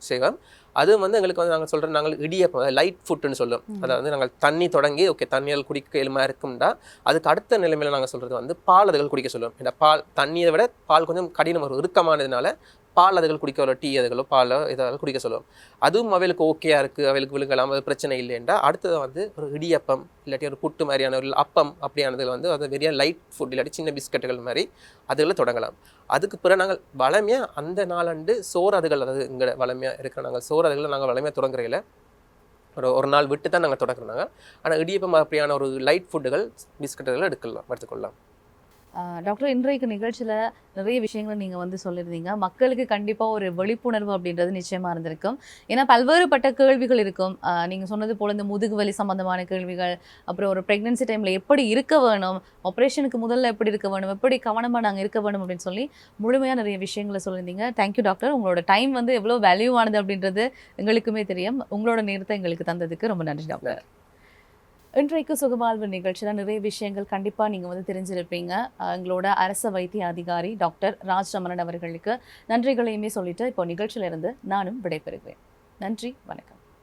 செய்வோம். அதுவும் வந்து எங்களுக்கு வந்து நாங்கள் சொல்கிறோம் நாங்கள் இடியப்பம் லைட் ஃபுட்டுன்னு சொல்லுவோம். அதாவது நாங்கள் தண்ணி தொடங்கி தண்ணிகள் குடிக்க எலுமா இருக்கும்டா அதுக்கு அடுத்த நிலைமையில் நாங்கள் சொல்கிறது வந்து பால் அதுகள் குடிக்க சொல்லுவோம். இந்த பால் தண்ணியை விட பால் கொஞ்சம் கடினம் ஒரு இறுக்கமானதுனால பால் அதுகள் குடிக்க ஒரு டீ அதுகளோ பாலோ இதாவது குடிக்க சொல்லுவோம். அதுவும் அவைகளுக்கு ஓகேயா இருக்குது அவைகளுக்கு விழுங்கலாம் அது பிரச்சனை இல்லைன்றா அடுத்தது வந்து ஒரு இடியப்பம் இல்லாட்டி ஒரு புட்டு மாதிரியான ஒரு அப்பம் அப்படியானதில் வந்து அது வெறியா லைட் ஃபுட் இல்லாட்டி சின்ன பிஸ்கட்டுகள் மாதிரி அதுகளை தொடங்கலாம். அதுக்கு பிறகு நாங்கள் வளமையாக அந்த நாளாண்டு சோறு அதுகள் அதாவது இங்கே வளமையாக இருக்கிற நாங்கள் சோறு அதுகளை நாங்கள் வளமையாக தொடங்குறையில் ஒரு நாள் விட்டு தான் நாங்கள் தொடங்குறாங்க. ஆனால் இடியப்பம் அப்படியான ஒரு லைட் ஃபுட்டுகள் பிஸ்கட்டுகள் எடுத்துக்கொள்ளலாம். டாக்டர் இன்றைக்கு நிகழ்ச்சியில் நிறைய விஷயங்களை நீங்கள் வந்து சொல்லியிருந்தீங்க. மக்களுக்கு கண்டிப்பாக ஒரு விழிப்புணர்வு அப்படின்றது நிச்சயமாக இருந்திருக்கும். ஏன்னா பல்வேறுபட்ட கேள்விகள் இருக்கும். நீங்கள் சொன்னது போல் இந்த முதுகு வலி சம்மந்தமான கேள்விகள், அப்புறம் ஒரு ப்ரெக்னென்சி டைமில் எப்படி இருக்க வேணும், ஆப்ரேஷனுக்கு முதல்ல எப்படி இருக்க வேணும், எப்படி கவனமாக நாங்கள் இருக்க வேணும் அப்படின்னு சொல்லி முழுமையாக நிறைய விஷயங்களை சொல்லியிருந்தீங்க. Thank you doctor. உங்களோட டைம் வந்து எவ்வளோ வேல்யூவானது அப்படின்றது எங்களுக்குமே தெரியும். உங்களோட நேரத்தை எங்களுக்கு தந்ததுக்கு ரொம்ப நன்றி டாக்டர். இன்றைக்கு சுகவாழ்வு நிகழ்ச்சியில் நிறைய விஷயங்கள் கண்டிப்பாக நீங்கள் வந்து தெரிஞ்சிருப்பீங்க. எங்களோட அரச வைத்திய அதிகாரி டாக்டர் ராஜ் ரமணன் அவர்களுக்கு நன்றிகளையுமே சொல்லிட்டு இப்போ நிகழ்ச்சியிலிருந்து நானும் விடைபெறுகிறேன். நன்றி, வணக்கம்.